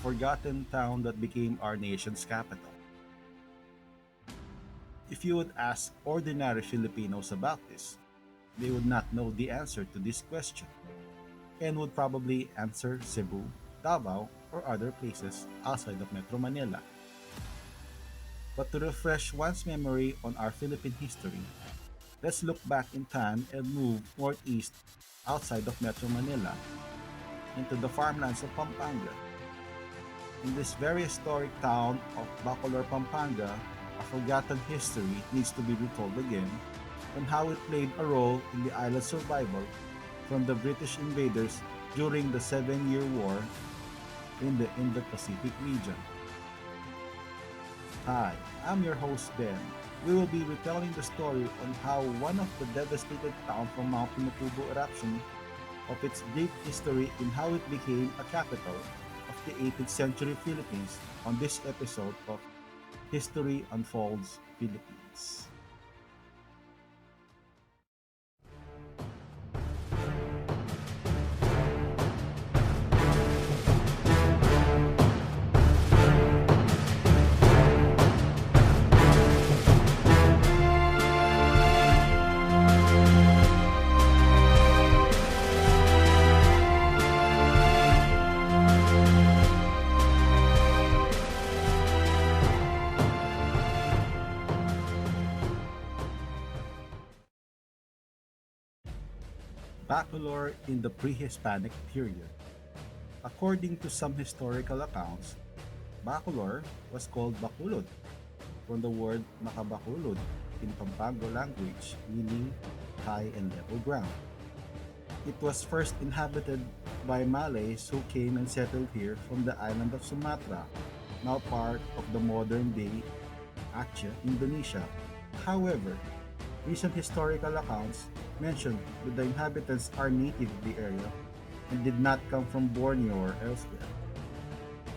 forgotten town that became our nation's capital. If you would ask ordinary Filipinos about this, they would not know the answer to this question and would probably answer Cebu, Davao, or other places outside of Metro Manila. But to refresh one's memory on our Philippine history, let's look back in time and move northeast outside of Metro Manila into the farmlands of Pampanga. In this very historic town of Bacolor, Pampanga, a forgotten history needs to be retold again on how it played a role in the island's survival from the British invaders during the Seven-Year War in the Indo-Pacific region. Hi, I'm your host Ben. We will be retelling the story on how one of the devastated towns from Mount Pinatubo eruption of its brief history in how it became a capital of the 18th century Philippines on this episode of History Unfolds Philippines. Bacolor in the pre-Hispanic period. According to some historical accounts, Bacolor was called Bacolod from the word Makabacolod in Pampanga language meaning high and level ground. It was first inhabited by Malays who came and settled here from the island of Sumatra, now part of the modern-day Aceh, Indonesia. However, recent historical accounts mention that the inhabitants are native of the area and did not come from Borneo or elsewhere.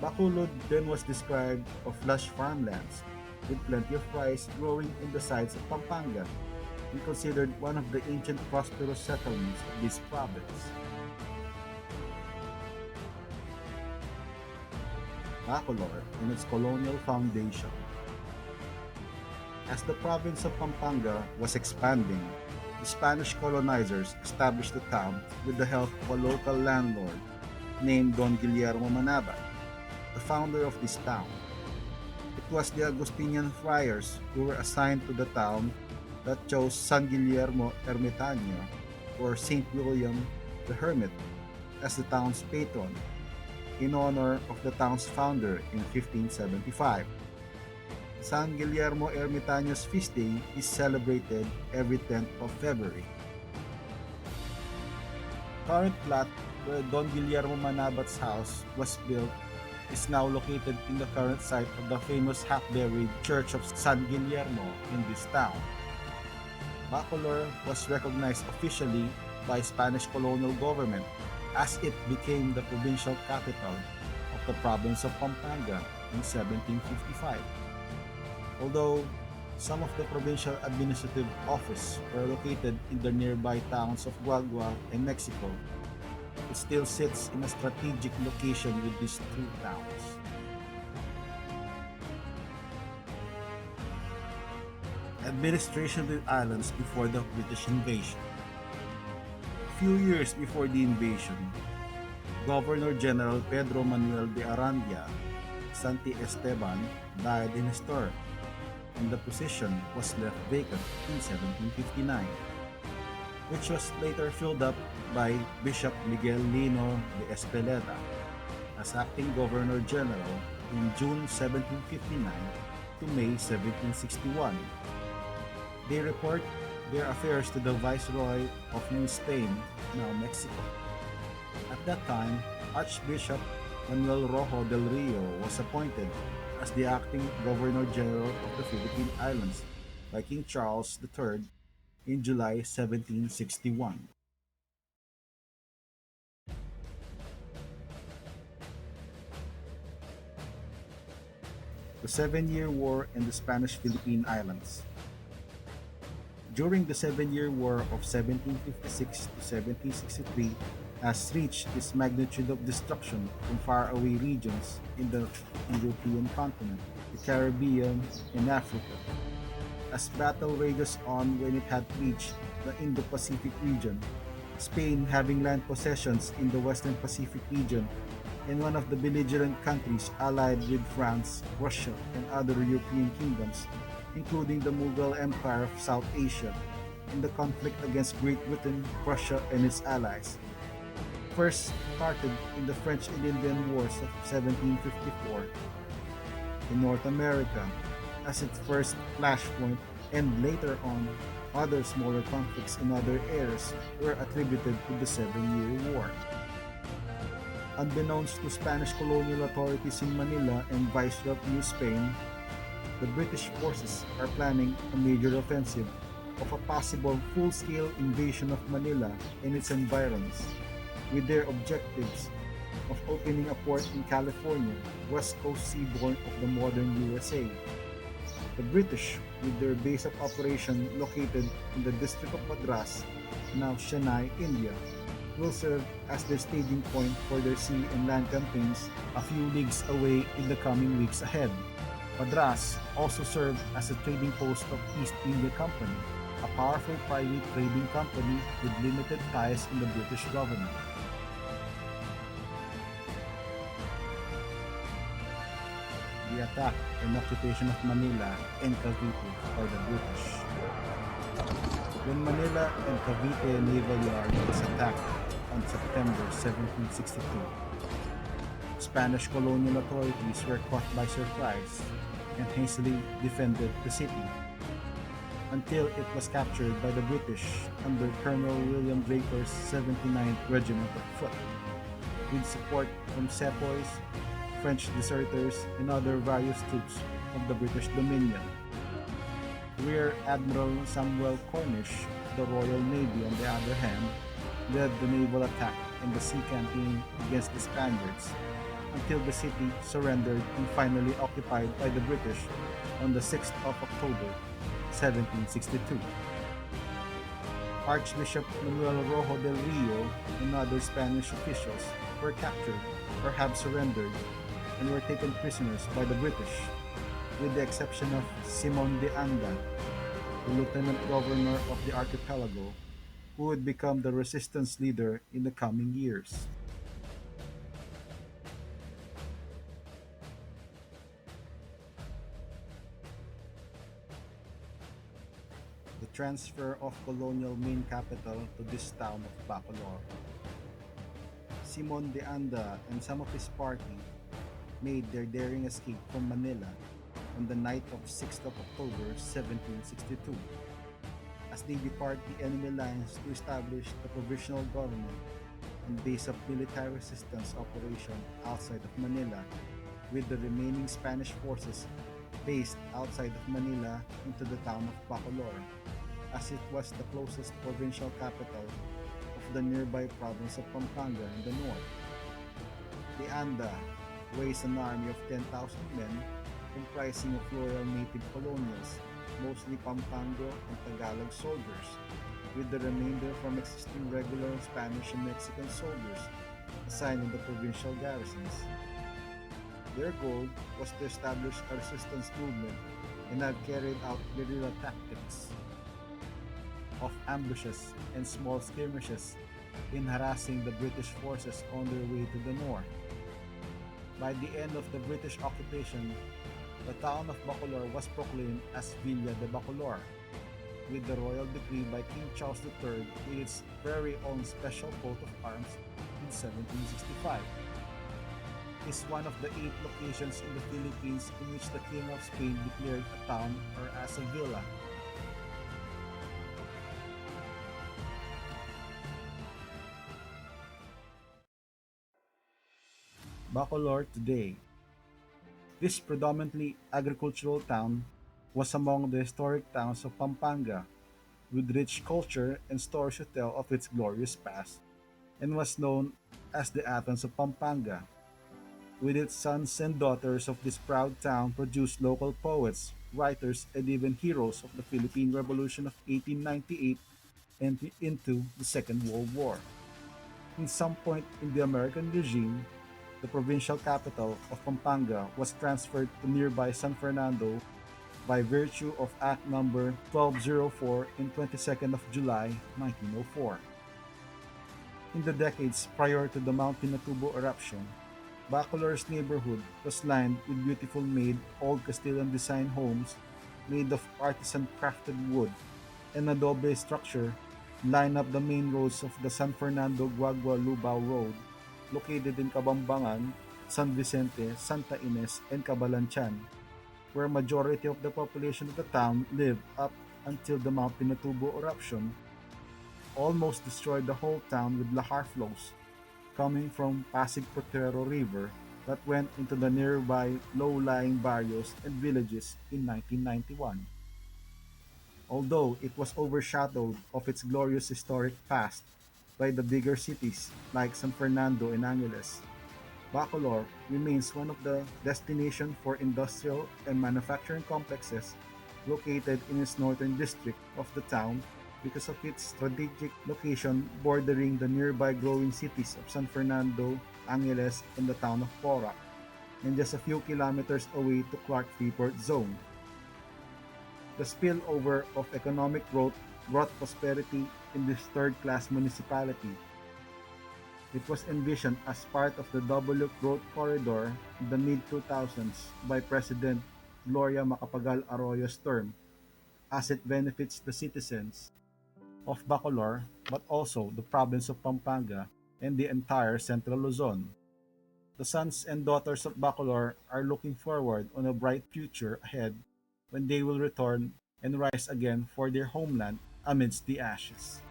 Bacolod then was described of lush farmlands with plenty of rice growing in the sides of Pampanga and considered one of the ancient prosperous settlements of this province. Bacolor in its colonial foundation. As the province of Pampanga was expanding, the Spanish colonizers established the town with the help of a local landlord named Don Guillermo Manabat, the founder of this town. It was the Augustinian friars who were assigned to the town that chose San Guillermo Ermitaño or Saint William the Hermit as the town's patron in honor of the town's founder in 1575. San Guillermo Ermitaño's feast day is celebrated every 10th of February. Current plot where Don Guillermo Manabat's house was built is now located in the current site of the famous half-buried Church of San Guillermo in this town. Bacolor was recognized officially by Spanish colonial government as it became the provincial capital of the province of Pampanga in 1755. Although some of the provincial administrative offices were located in the nearby towns of Guagua and Mexico, it still sits in a strategic location with these two towns. Administration of the islands before the British invasion. A few years before the invasion, Governor General Pedro Manuel de Arandia Santi Esteban died in his term, and the position was left vacant in 1759, which was later filled up by Bishop Miguel Lino de Espeleta as acting Governor General in June 1759 to May 1761. They report their affairs to the Viceroy of New Spain, now Mexico. At that time, Archbishop Manuel Rojo del Rio was appointed as the acting Governor General of the Philippine Islands by King Charles III in July 1761. The Seven-Year War in the Spanish Philippine Islands. During the Seven-Year War of 1756 to 1763, has reached this magnitude of destruction from faraway regions in the European continent, the Caribbean, and Africa. As battle rages on when it had reached the Indo-Pacific region, Spain having land possessions in the Western Pacific region and one of the belligerent countries allied with France, Russia, and other European kingdoms, including the Mughal Empire of South Asia, in the conflict against Great Britain, Prussia, and its allies. First started in the French and Indian Wars of 1754 in North America as its first flashpoint, and later on, other smaller conflicts in other areas were attributed to the Seven-Year War. Unbeknownst to Spanish colonial authorities in Manila and Viceroy of New Spain, the British forces are planning a major offensive of a possible full-scale invasion of Manila and its environs, with their objectives of opening a port in California, west coast seaboard of the modern USA. The British, with their base of operation located in the district of Madras, now Chennai, India, will serve as their staging point for their sea and land campaigns a few leagues away in the coming weeks ahead. Madras also served as a trading post of East India Company, a powerful private trading company with limited ties in the British government. The attack and occupation of Manila and Cavite by the British. When Manila and Cavite Naval Yard was attacked on September 1762, Spanish colonial authorities were caught by surprise and hastily defended the city until it was captured by the British under Colonel William Draper's 79th Regiment of Foot, with support from sepoys, French deserters, and other various troops of the British Dominion. Rear Admiral Samuel Cornish of the Royal Navy, on the other hand, led the naval attack and the sea campaign against the Spaniards until the city surrendered and finally occupied by the British on the 6th of October, 1762. Archbishop Manuel Rojo del Rio and other Spanish officials were captured or have surrendered and were taken prisoners by the British, with the exception of Simon de Anda, the lieutenant governor of the archipelago, who would become the resistance leader in the coming years. The transfer of colonial main capital to this town of Bacolor. Simon de Anda and some of his party made their daring escape from Manila on the night of 6th of October 1762, as they depart the enemy lines to establish the provisional government and base of military resistance operation outside of Manila, with the remaining Spanish forces based outside of Manila into the town of Bacolor, as it was the closest provincial capital of the nearby province of Pampanga in the north. The Anda raised an army of 10,000 men comprising of loyal native colonials, mostly Pampanga and Tagalog soldiers, with the remainder from existing regular Spanish and Mexican soldiers assigned in the provincial garrisons. Their goal was to establish a resistance movement and have carried out guerrilla tactics of ambushes and small skirmishes in harassing the British forces on their way to the north. By the end of the British occupation, the town of Bacolor was proclaimed as Villa de Bacolor, with the royal decree by King Charles III with its very own special coat of arms in 1765. It is one of the 8 locations in the Philippines in which the King of Spain declared a town or as a villa. Bacolor today. This predominantly agricultural town was among the historic towns of Pampanga, with rich culture and stories to tell of its glorious past, and was known as the Athens of Pampanga. With its sons and daughters of this proud town produced local poets, writers, and even heroes of the Philippine Revolution of 1898 and into the Second World War. In some point in the American regime, the provincial capital of Pampanga was transferred to nearby San Fernando by virtue of Act Number 1204 in 22nd of July 1904. In the decades prior to the Mount Pinatubo eruption, Bacolor's neighborhood was lined with beautiful made old Castilian design homes made of artisan crafted wood and adobe structure line up the main roads of the San Fernando Guagua Lubao Road, located in Kabambangan, San Vicente, Santa Ines, and Cabalancan, where majority of the population of the town lived up until the Mount Pinatubo eruption almost destroyed the whole town with lahar flows coming from Pasig Potrero River that went into the nearby low-lying barrios and villages in 1991. Although it was overshadowed of its glorious historic past by the bigger cities like San Fernando and Angeles, Bacolor remains one of the destination for industrial and manufacturing complexes located in its northern district of the town because of its strategic location bordering the nearby growing cities of San Fernando, Angeles, and the town of Porac, and just a few kilometers away to Clark Freeport Zone. The spillover of economic growth brought prosperity in this third-class municipality. It was envisioned as part of the W Growth Corridor in the mid-2000s by President Gloria Macapagal Arroyo's term, as it benefits the citizens of Bacolor but also the province of Pampanga and the entire central Luzon. The sons and daughters of Bacolor are looking forward on a bright future ahead when they will return and rise again for their homeland amidst the ashes.